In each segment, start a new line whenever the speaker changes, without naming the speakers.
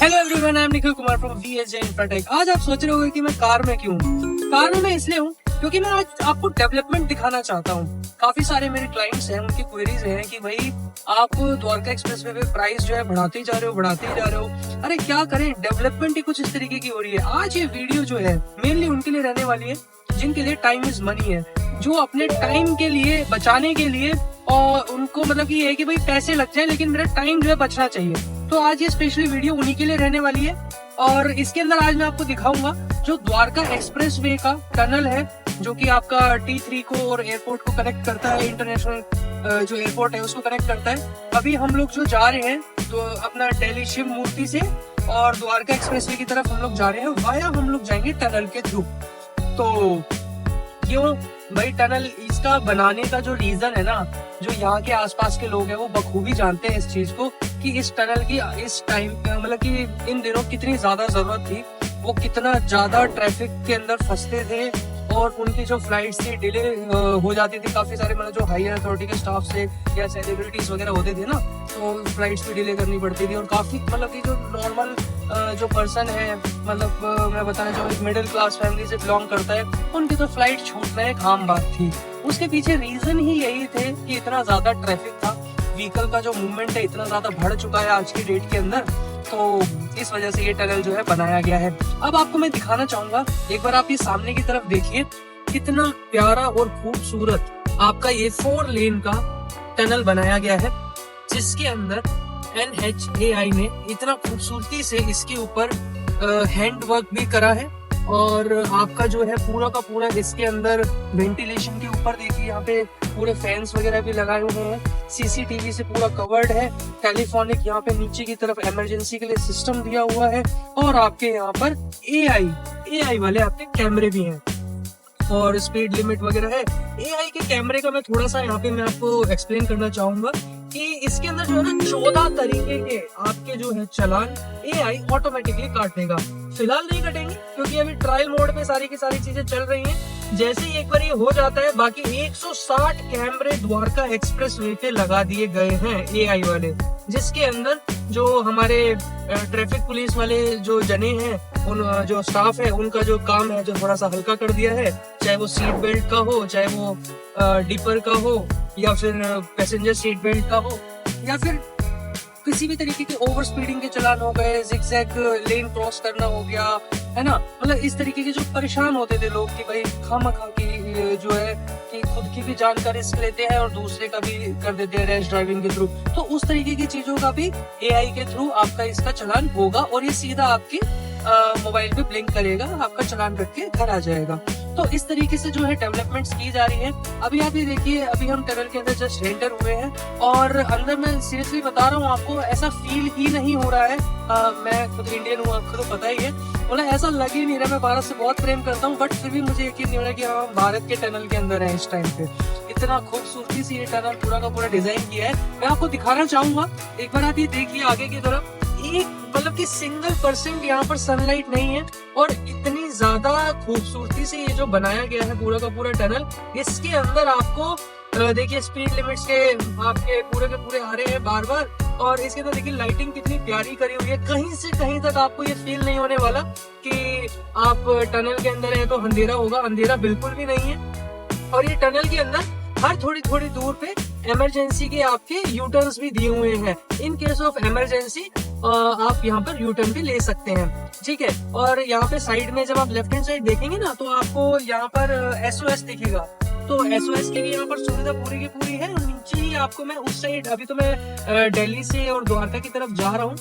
Hello everyone, I am Nikhil Kumar from VSJ Infratech. आज आप सोच रहे होंगे कि मैं कार में क्यों हूँ। कार में मैं इसलिए हूँ क्योंकि मैं आज आपको डेवलपमेंट दिखाना चाहता हूँ। काफी सारे मेरे क्लाइंट्स हैं, उनकी क्वेरीज हैं कि भाई आप द्वारका एक्सप्रेसवे पे प्राइस जो है बढ़ाते ही जा रहे हो। अरे क्या करें, डेवलपमेंट ही कुछ इस तरीके की हो रही है। आज ये वीडियो जो है मेनली उनके लिए रहने वाली है जिनके लिए टाइम इज मनी है, जो अपने टाइम के लिए बचाने के लिए और उनको मतलब कि ये है कि भाई पैसे लग जाए लेकिन मेरा टाइम जो है बचना चाहिए। तो आज ये स्पेशली वीडियो उन्हीं के लिए रहने वाली है और इसके अंदर आज मैं आपको दिखाऊंगा जो द्वारका एक्सप्रेसवे का टनल है जो कि आपका T3 को और एयरपोर्ट को कनेक्ट करता है, इंटरनेशनल जो एयरपोर्ट है उसको कनेक्ट करता है। अभी हम लोग जो जा रहे हैं तो अपना दिल्ली शिव मूर्ति से और द्वारका एक्सप्रेसवे की तरफ हम लोग जा रहे हैं, वाया हम लोग जाएंगे टनल के थ्रू। तो क्यों भाई टनल, इसका बनाने का जो रीजन है ना, जो यहाँ के आसपास के लोग हैं वो बखूबी जानते हैं इस चीज को कि इस टनल की इस टाइम मतलब कि इन दिनों कितनी ज्यादा जरूरत थी, वो कितना ज्यादा ट्रैफिक के अंदर फंसते थे और उनकी जो फ्लाइट्स थी डिले हो जाती थी। काफी सारे मतलब जो हायर अथॉरिटी के स्टाफ से या सेलिब्रिटीज वगैरह होते थे ना, तो फ्लाइट्स भी डिले करनी पड़ती थी और काफी मतलब कि जो नॉर्मल जो पर्सन है, मतलब मैं बताना चाहूँ मिडिल क्लास फैमिली से बिलोंग करता है, उनकी तो फ्लाइट छूटना एक आम बात थी। उसके पीछे रीजन ही यही थे कि इतना ज्यादा ट्रैफिक था, व्हीकल का जो मूवमेंट है इतना ज्यादा बढ़ चुका है आज की डेट के अंदर, तो इस वजह से ये टनल जो है बनाया गया है। अब आपको मैं दिखाना चाहूंगा, एक बार आप ये सामने की तरफ देखिए, कितना प्यारा और खूबसूरत आपका ये 4 लेन का टनल बनाया गया है, जिसके अंदर NHAI ने इतना खूबसूरती से इसके ऊपर हैंड वर्क भी करा है और आपका जो है पूरा का पूरा इसके अंदर वेंटिलेशन के ऊपर देखिए यहाँ पे पूरे फैंस वगैरह भी लगाए हुए हैं, CCTV से पूरा कवर्ड है, टेलीफोनिक यहाँ पे नीचे की तरफ इमरजेंसी के लिए सिस्टम दिया हुआ है और आपके यहाँ पर AI वाले आपके कैमरे भी हैं और स्पीड लिमिट वगैरह है। AI के कैमरे का मैं थोड़ा सा यहाँ पे मैं आपको एक्सप्लेन करना चाहूंगा कि इसके अंदर जो है ना 14 तरीके के आपके जो है चालान AI ऑटोमेटिकली काट देगा। फिलहाल नहीं कटेंगे क्योंकि अभी ट्रायल मोड पे सारी की सारी चीजें चल रही हैं। जैसे ही एक बार ये हो जाता है, बाकी 160 कैमरे द्वारका एक्सप्रेसवे पे लगा दिए गए हैं AI वाले, जिसके अंदर जो हमारे ट्रैफिक पुलिस वाले जो जने हैं, उन जो स्टाफ है, उनका जो काम है जो थोड़ा सा हल्का कर दिया है, चाहे वो सीट बेल्ट का हो, चाहे वो डिपर का हो, या फिर पैसेंजर सीट बेल्ट का हो, या फिर किसी भी तरीके के ओवर स्पीडिंग के चलान हो गए, जिगजैग लेन क्रॉस करना हो गया, है ना। मतलब इस तरीके के जो परेशान होते थे लोग कि भाई खामखा की जो है कि खुद की भी जान का रिस्क लेते हैं और दूसरे का भी कर देते हैं रैश ड्राइविंग के थ्रू, तो उस तरीके की चीजों का भी AI के थ्रू आपका इसका चलान होगा और ये सीधा आपकी मोबाइल पे ब्लिंक करेगा, आपका चलान कट के घर आ जाएगा। तो इस तरीके से जो है डेवलपमेंट्स की जा रही है। अभी आप ये देखिए, अभी हम टनल के अंदर जस्ट एंटर हुए हैं और अंदर मैं सीरियसली बता रहा हूँ आपको, ऐसा फील ही नहीं हो रहा है। मैं खुद इंडियन हूँ, आपको तो पता ही है, मतलब ऐसा लग ही नहीं रहा। मैं भारत से बहुत प्रेम करता हूँ बट फिर भी मुझे यकीन नहीं हो रहा कि हम भारत के टनल के अंदर है इस टाइम पे। इतना खूबसूरती से ये टनल पूरा का पूरा डिजाइन किया है। मैं आपको दिखाना चाहूंगा, एक बार आप ये देखिए आगे की तरफ, एक मतलब कि सिंगल % यहाँ पर सनलाइट नहीं है और इतनी ज्यादा खूबसूरती से ये जो बनाया गया है पूरा का पूरा टनल, इसके अंदर आपको देखिए स्पीड लिमिट्स के आपके पूरे के पूरे आ रहे हैं बार बार, और इसके अंदर देखिए लाइटिंग कितनी प्यारी करी हुई है। कहीं से कहीं तक आपको ये फील नहीं होने वाला कि आप टनल के अंदर हैं तो अंधेरा होगा, अंधेरा बिल्कुल भी नहीं है। और ये टनल के अंदर हर थोड़ी थोड़ी दूर पे इमरजेंसी के आपके U-टर्न्स भी दिए हुए हैं। इन केस ऑफ इमरजेंसी आप यहाँ पर U-टर्न भी ले सकते हैं, ठीक है। और यहाँ पे साइड में जब आप लेफ्ट हैंड साइड देखेंगे ना तो आपको यहाँ पर SOS दिखेगा, तो SOS की भी यहाँ पर सुविधा पूरी की पूरी है। और नीचे ही आपको मैं उस साइड, अभी तो मैं दिल्ली से और द्वारका की तरफ जा रहा हूँ,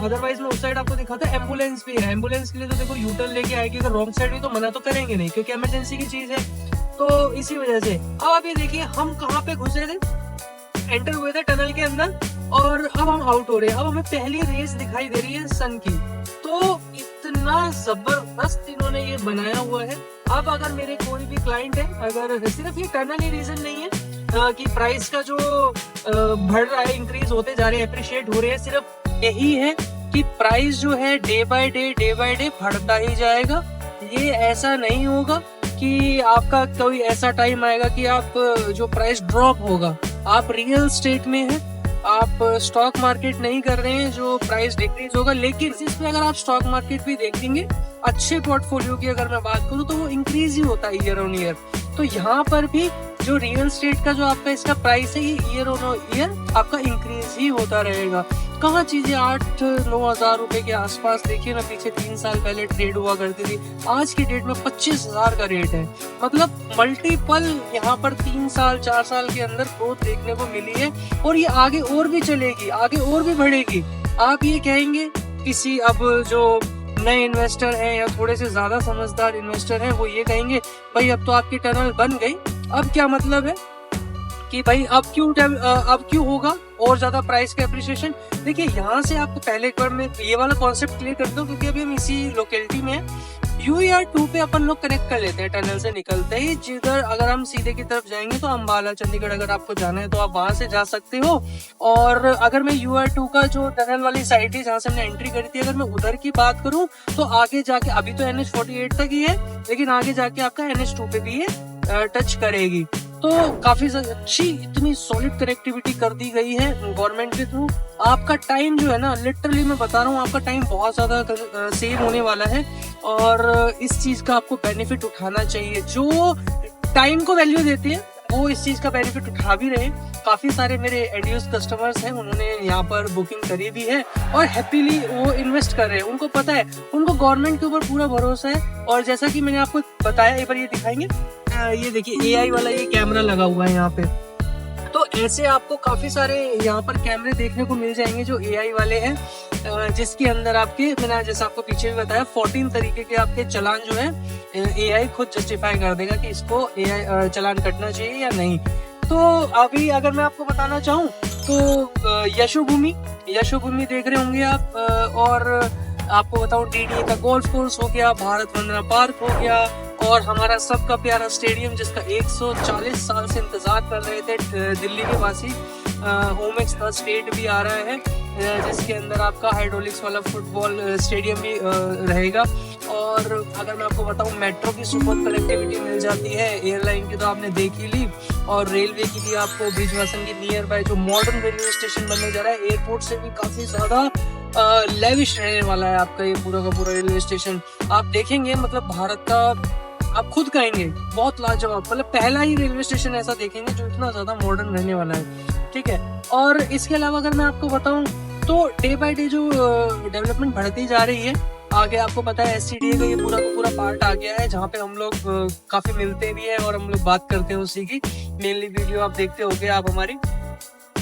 अदरवाइज मैं उस साइड आपको दिखाता, एम्बुलेंस भी है। एम्बुलेंस के लिए तो देखो U-टर्न लेके आएगी, अगर रॉन्ग साइड भी तो मना तो करेंगे नहीं क्योंकि इमरजेंसी की चीज है, तो इसी वजह से। अब आप ये देखिए, हम कहाँ पे घुसे थे, एंटर हुए थे टनल के अंदर और अब हम आउट हो रहे हैं। अब हमें पहली रेस दिखाई दे रही है सन की, तो इतना जबरदस्त इन्होंने ये बनाया हुआ है। अब अगर मेरे कोई भी क्लाइंट है, अगर सिर्फ ये टनल ही रीजन नहीं है कि प्राइस का जो बढ़ रहा है, इंक्रीज होते जा रहे हैं, अप्रिशिएट हो रहे हैं, सिर्फ यही है कि प्राइस जो है डे बाय डे बढ़ता ही जाएगा। ये ऐसा नहीं होगा कि आपका कोई ऐसा टाइम आएगा कि आप जो प्राइस ड्रॉप होगा। आप रियल स्टेट में हैं, आप स्टॉक मार्केट नहीं कर रहे हैं जो प्राइस डिक्रीज होगा, लेकिन इसमें अगर आप स्टॉक मार्केट भी देखेंगे अच्छे पोर्टफोलियो की अगर मैं बात करूं तो वो इंक्रीज ही होता है ईयर ऑन ईयर। तो यहाँ पर भी जो रियल स्टेट का जो आपका इसका प्राइस है ये ईयर ऑन ईयर आपका इंक्रीज ही होता रहेगा। कहाँ चीजें 8-9 हजार रुपए के आसपास, देखिए ना पीछे 3 साल पहले ट्रेड हुआ करती थी, आज की डेट में 25,000 का रेट है। मतलब मल्टीपल यहाँ पर 3 साल 4 साल के अंदर ग्रोथ देखने को मिली है और ये आगे और भी चलेगी, आगे और भी बढ़ेगी। आप ये कहेंगे किसी अब जो नए इन्वेस्टर हैं या थोड़े से ज्यादा समझदार इन्वेस्टर हैं वो ये कहेंगे भाई अब तो आपकी टनल बन गई, अब क्या मतलब है कि भाई अब क्यों होगा और ज्यादा प्राइस का एप्रिसिएशन। देखिए यहाँ से आपको पहले एक बार मैं ये वाला कॉन्सेप्ट क्लियर करता हूँ, क्योंकि अभी हम इसी लोकेलिटी में हैं। UER2 पे अपन लोग कनेक्ट कर लेते हैं टनल से निकलते ही। जिधर अगर हम सीधे की तरफ जाएंगे तो अम्बाला चंडीगढ़ अगर आपको जाना है तो आप वहां से जा सकते हो। और अगर मैं UER2 का जो टनल वाली साइड है जहाँ से हमने एंट्री करी थी, अगर मैं उधर की बात करूँ तो आगे जाके अभी तो NH48 तक ही है, लेकिन आगे जाके आपका NH2 पे भी ये टच करेगी। तो काफी अच्छी इतनी सॉलिड कनेक्टिविटी कर दी गई है गवर्नमेंट के थ्रू। आपका टाइम जो है ना, लिटरली मैं बता रहा हूँ, आपका टाइम बहुत ज्यादा सेव होने वाला है और इस चीज का आपको बेनिफिट उठाना चाहिए। जो टाइम को वैल्यू देते हैं वो इस चीज का बेनिफिट उठा भी रहे। काफी सारे मेरे एडयूज कस्टमर्स हैं, उन्होंने यहाँ पर बुकिंग करी भी है और हैप्पीली वो इन्वेस्ट कर रहे हैं। उनको पता है, उनको गवर्नमेंट के ऊपर पूरा भरोसा है। और जैसा कि मैंने आपको बताया, एक बार ये दिखाएंगे, ये देखिए AI वाला ये कैमरा लगा हुआ है यहाँ पे। तो ऐसे आपको काफी सारे यहाँ पर कैमरे देखने को मिल जाएंगे जो AI वाले हैं, जिसके अंदर आपके, मैंने जैसा आपको पीछे भी बताया, 14 तरीके के आपके चालान जो है AI खुद जस्टिफाई कर देगा कि इसको AI चालान कटना चाहिए या नहीं। तो अभी अगर मैं आपको बताना चाहूँ तो यशोभूमि देख रहे होंगे आप, और आपको बताऊँ DDA का गोल्फ कोर्स हो गया, भारत वंदना पार्क हो गया, और हमारा सबका प्यारा स्टेडियम जिसका 140 साल से इंतजार कर रहे थे दिल्ली के वासी, ओमेक्स का स्टेट भी आ रहा है, जिसके अंदर आपका हाइड्रोलिक्स वाला फुटबॉल स्टेडियम भी रहेगा। और अगर मैं आपको बताऊं, मेट्रो की सुपर कनेक्टिविटी मिल जाती है, एयरलाइन की तो आपने देख ही ली, और रेलवे की भी आपको ब्रिजवासन के नियर बाय जो मॉडर्न रेलवे स्टेशन बनने जा रहा है, एयरपोर्ट से भी काफी ज्यादा लेविश रहने वाला है आपका ये पूरा का पूरा रेलवे स्टेशन। आप देखेंगे मतलब भारत का, आप खुद कहेंगे बहुत लाजवाब, मतलब पहला ही रेलवे स्टेशन ऐसा देखेंगे जो इतना ज्यादा मॉडर्न रहने वाला है। ठीक है, और इसके अलावा अगर मैं आपको बताऊं तो डे बाय डे जो डेवलपमेंट बढ़ती जा रही है, आगे आपको पता है SCDA का ये पूरा का पूरा पार्ट आ गया है, जहाँ पे हम लोग काफी मिलते भी हैं और हम लोग बात करते हैं उसी की। मेनली वीडियो आप देखते होंगे आप हमारी।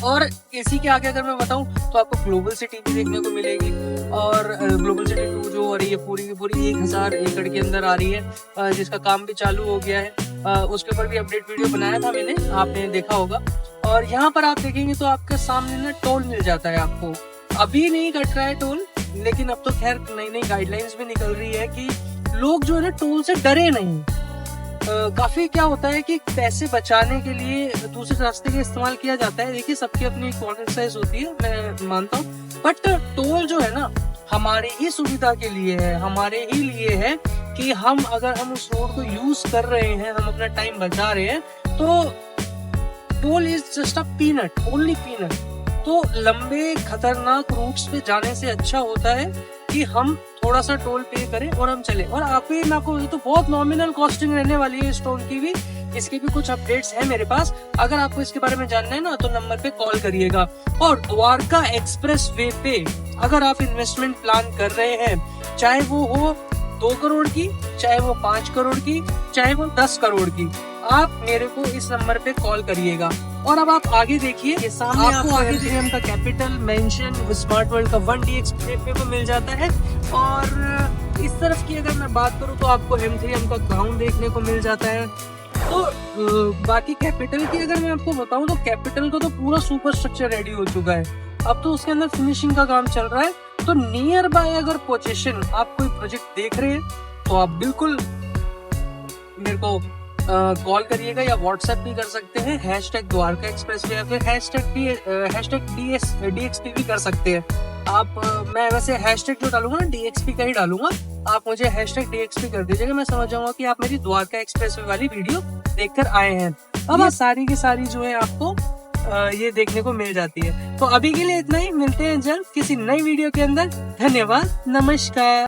और इसी के आगे अगर मैं बताऊं तो आपको ग्लोबल सिटी भी देखने को मिलेगी, और ग्लोबल सिटी 2 जो हो रही है पूरी की पूरी 1000 एकड़ के अंदर आ रही है, जिसका काम भी चालू हो गया है। उसके ऊपर भी अपडेट वीडियो बनाया था मैंने, आपने देखा होगा। और यहाँ पर आप देखेंगे तो आपके सामने ना टोल मिल जाता है आपको। अभी नहीं कट रहा है टोल, लेकिन अब तो खैर नई नई गाइडलाइंस भी निकल रही है कि लोग जो है ना टोल से डरे नहीं। काफी क्या होता है कि पैसे बचाने के लिए दूसरे रास्ते का इस्तेमाल किया जाता है। देखिए सबकी अपनी एक्सरसाइज होती है, मैं मानता हूँ, बट टोल जो है ना हमारी ही सुविधा के लिए है, हमारे ही लिए है कि हम अगर हम उस रोड को यूज कर रहे हैं, हम अपना टाइम बचा रहे हैं, तो toll is just a peanut, only peanut. तो लंबे खतरनाक रूट्स पे जाने से अच्छा होता है कि हम थोड़ा सा टोल पे करें और हम चले। और आपको मैं आपको तो बहुत नॉमिनल कॉस्टिंग रहने वाली है इस टोल की भी, इसके भी कुछ अपडेट्स हैं मेरे पास। अगर आपको इसके बारे में जानना है ना तो नंबर पे कॉल करिएगा। और द्वारका एक्सप्रेस वे पे अगर आप इन्वेस्टमेंट प्लान कर रहे हैं, चाहे वो हो 2 करोड़ की, चाहे वो 5 करोड़ की, चाहे वो 10 करोड़ की, आप मेरे को इस नंबर पे कॉल करिएगा। और अब आप आगे देखिए, ये सामने आपको आगे एमथीरियम का कैपिटल मेंशन स्मार्ट वर्ल्ड का 1DX देखने को मिल जाता है। और इस तरफ की अगर मैं बात करूं तो आपको एमथीरियम का क्राउन देखने को मिल जाता है। तो बाकी कैपिटल की अगर मैं आपको बताऊं तो कैपिटल का तो पूरा सुपर स्ट्रक्चर रेडी हो चुका है, अब तो उसके अंदर फिनिशिंग का काम चल रहा है। तो नियर बाय अगर पोजीशन आप कोई प्रोजेक्ट देख रहे हैं तो आप बिल्कुल मेरे को कॉल करिएगा या व्हाट्सएप भी कर सकते हैं, #द्वारका एक्सप्रेस या फिर #DXP भी कर सकते हैं आप। मैं वैसे हैशटैग जो डालूंगा ना DXP का ही डालूंगा, आप मुझे #DXP कर दीजिएगा, मैं समझ जाऊंगा कि आप मेरी द्वारका एक्सप्रेस वाली वीडियो देखकर आए हैं। अब सारी की सारी जो है आपको ये देखने को मिल जाती है। तो अभी के लिए इतना ही, मिलते हैं जल्द किसी नई वीडियो के अंदर। धन्यवाद, नमस्कार।